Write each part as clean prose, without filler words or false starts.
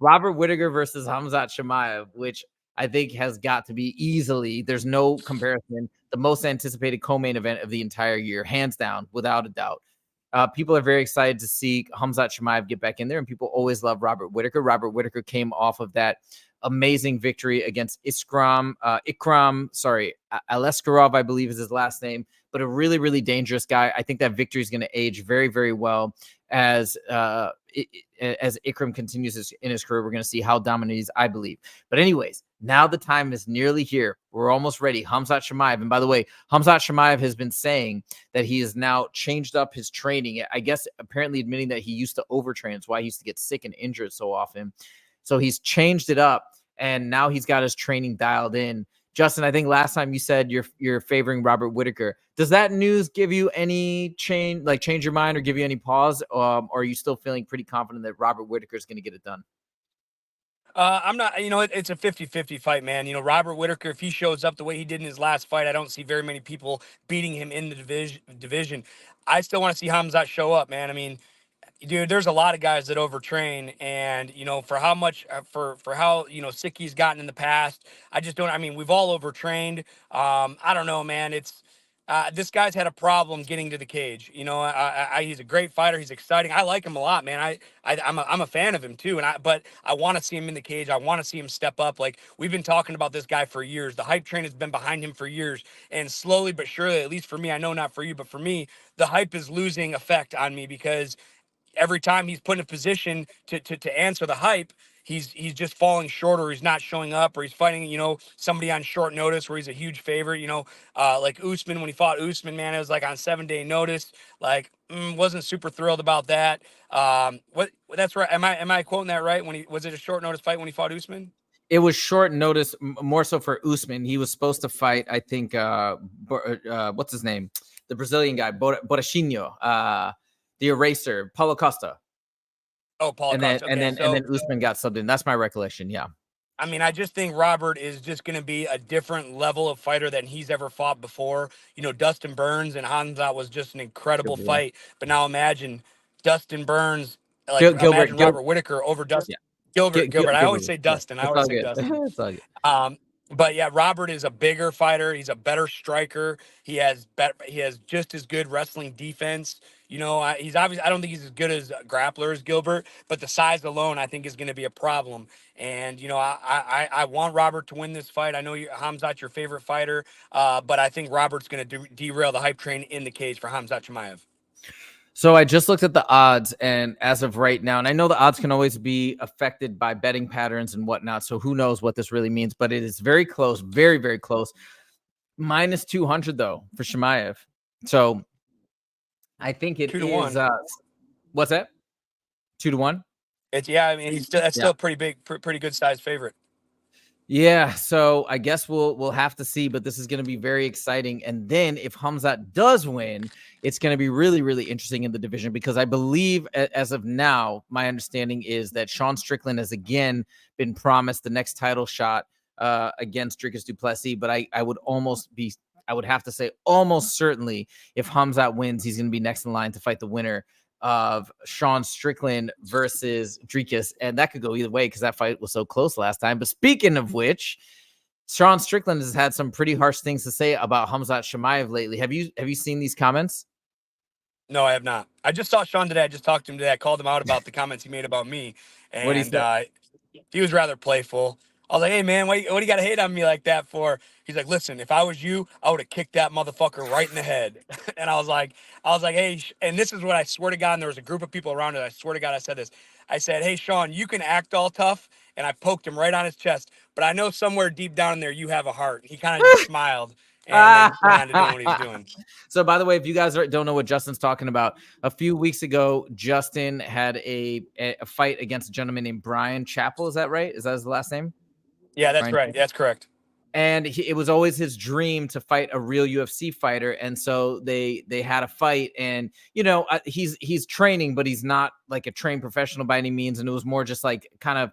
Robert Whittaker versus Khamzat Chimaev, which I think has got to be easily, there's no comparison, the most anticipated co-main event of the entire year, hands down, without a doubt. People are very excited to see Khamzat Chimaev get back in there, and people always love Robert Whittaker. Robert Whittaker came off of that amazing victory against Ikram Aleskarov, I believe is his last name, but a really, really dangerous guy. I think that victory is going to age very, very well as Ikram continues in his career. We're going to see how dominant he is, I believe. But anyways, now the time is nearly here. We're almost ready. Khamzat Chimaev. And by the way, Khamzat Chimaev has been saying that he has now changed up his training. I guess apparently admitting that he used to overtrain. It's why he used to get sick and injured so often. So he's changed it up, and now he's got his training dialed in. Justin, I think last time you said you're favoring Robert Whittaker. Does that news give you any change your mind or give you any pause? Or are you still feeling pretty confident that Robert Whittaker is going to get it done? I'm not, it's a 50-50 fight, man. Robert Whittaker, if he shows up the way he did in his last fight, I don't see very many people beating him in the division. I still want to see Khamzat show up, man. I mean, dude, there's a lot of guys that overtrain, and for how much for how sick he's gotten in the past, I just don't. I mean, we've all overtrained. I don't know, man. It's this guy's had a problem getting to the cage. He's a great fighter. He's exciting. I like him a lot, man. I'm a fan of him too. But I want to see him in the cage. I want to see him step up. Like, we've been talking about this guy for years. The hype train has been behind him for years, and slowly but surely, at least for me, I know not for you, but for me, the hype is losing effect on me because every time he's put in a position to answer the hype, he's just falling short, or he's not showing up, or he's fighting, somebody on short notice where he's a huge favorite, like Usman. When he fought Usman, man, it was like on 7-day notice. Like, wasn't super thrilled about that. That's right. Am I quoting that right? Was it a short notice fight when he fought Usman? It was short notice, more so for Usman. He was supposed to fight, I think, what's his name? The Brazilian guy, Borrachinho, the Eraser, Paulo Costa. Oh, Paulo Costa. And then Usman got subbed in. That's my recollection. Yeah. I mean, I just think Robert is just going to be a different level of fighter than he's ever fought before. Dustin Burns and Khamzat was just an incredible fight. But now imagine Dustin Burns, imagine Robert Whittaker over Dustin. Yeah. Gilbert. I always say Dustin. I always say Dustin. It's all good. But yeah, Robert is a bigger fighter. He's a better striker. He has just as good wrestling defense. He's obviously, I don't think he's as good as grappler as Gilbert, but the size alone, I think, is going to be a problem. And I want Robert to win this fight. I know Khamzat's your favorite fighter, but I think Robert's going to derail the hype train in the cage for Khamzat Chimaev. So I just looked at the odds, and as of right now, and I know the odds can always be affected by betting patterns and whatnot, so who knows what this really means, but it is very close, very, very close. Minus 200, though, for Chimaev. So I think it 2-1. What's that? 2-1? I mean, that's still a pretty big, pretty good sized favorite. Yeah, so I guess we'll have to see, but this is going to be very exciting. And then if Khamzat does win, it's going to be really, really interesting in the division, because I believe as of now, my understanding is that Sean Strickland has again been promised the next title shot against Dricus du Plessis. But I would have to say almost certainly if Khamzat wins, he's going to be next in line to fight the winner of Sean Strickland versus Dricus, and that could go either way because that fight was so close last time. But speaking of which, Sean Strickland has had some pretty harsh things to say about Khamzat Chimaev lately. Have you seen these comments? No, I have not. I just saw Sean today. I just talked to him today. I called him out about the comments he made about me, and he was rather playful. I was like, "Hey, man, what do you got to hate on me like that for?" He's like, "Listen, if I was you, I would have kicked that motherfucker right in the head." And I was like, "Hey," and this is what I swear to God, and there was a group of people around it. I swear to God, I said this. I said, "Hey, Sean, you can act all tough," and I poked him right on his chest. But I know somewhere deep down in there, you have a heart. He kind of just smiled and then went on to do what he's doing. So, by the way, if you guys don't know what Justin's talking about, a few weeks ago, Justin had a fight against a gentleman named Brian Chappell. Is that right? Is that his last name? Yeah, that's right. That's correct. And it was always his dream to fight a real UFC fighter. And so they had a fight, and, he's training, but he's not like a trained professional by any means. And it was more just like kind of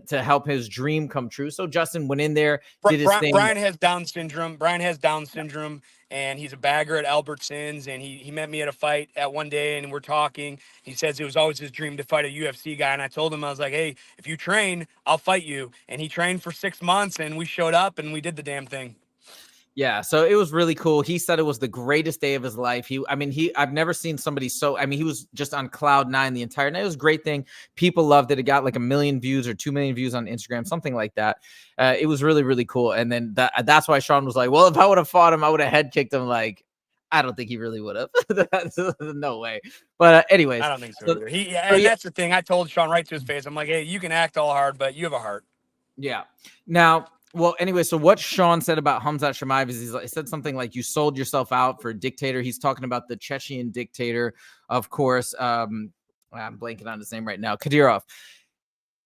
to help his dream come true. So Justin went in there, did his thing. Brian has Down syndrome. And he's a bagger at Albertsons. And he met me at a fight at one day, and we're talking. He says it was always his dream to fight a UFC guy. And I told him, I was like, hey, if you train, I'll fight you. And he trained for 6 months, and we showed up, and we did the damn thing. Yeah, so it was really cool. He said it was the greatest day of his life. I've never seen somebody he was just on cloud 9 the entire night. It was a great thing. People loved it. It got like 1 million views or 2 million views on Instagram, something like that. It was really, really cool. And then that's why Sean was like, well, if I would have fought him, I would have head kicked him. Like, I don't think he really would have. No way. But anyways. I don't think so either. That's the thing. I told Sean right to his face. I'm like, hey, you can act all hard, but you have a heart. Yeah. Now, well, anyway, so what Sean said about Khamzat Chimaev is he said something like, you sold yourself out for a dictator. He's talking about the Chechen dictator, of course. I'm blanking on his name right now, Kadyrov.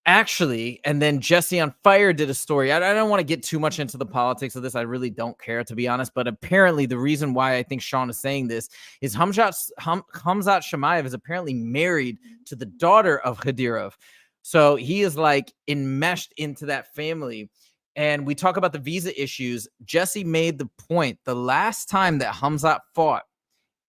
Actually, and then Jesse on Fire did a story. I don't want to get too much into the politics of this. I really don't care, to be honest. But apparently the reason why I think Sean is saying this is Khamzat Chimaev is apparently married to the daughter of Kadyrov. So he is like enmeshed into that family. And we talk about the visa issues. Jesse made the point the last time that Khamzat fought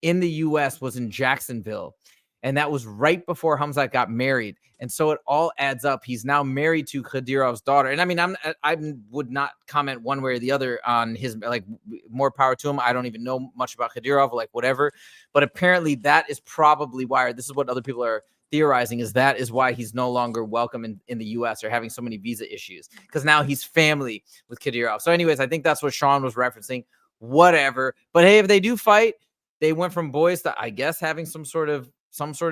in the U.S. was in Jacksonville. And that was right before Khamzat got married. And so it all adds up. He's now married to Kadyrov's daughter. And I mean, I would not comment one way or the other on his, like, more power to him. I don't even know much about Kadyrov, like whatever. But apparently that is probably why, this is what other people are theorizing, is that is why he's no longer welcome in the U.S. or having so many visa issues, because now he's family with Kadyrov. So anyways, I think that's what Sean was referencing. Whatever. But hey, if they do fight, they went from boys to, I guess, having some sort of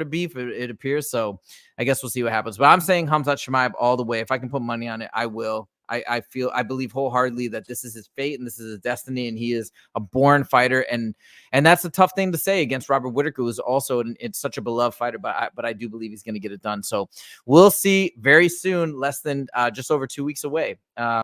beef, it appears. So I guess we'll see what happens. But I'm saying Khamzat Chimaev all the way. If I can put money on it, I will. I believe wholeheartedly that this is his fate and this is his destiny, and he is a born fighter. And that's a tough thing to say against Robert Whittaker, who's also it's such a beloved fighter. But I do believe he's going to get it done. So we'll see very soon, less than just over 2 weeks away.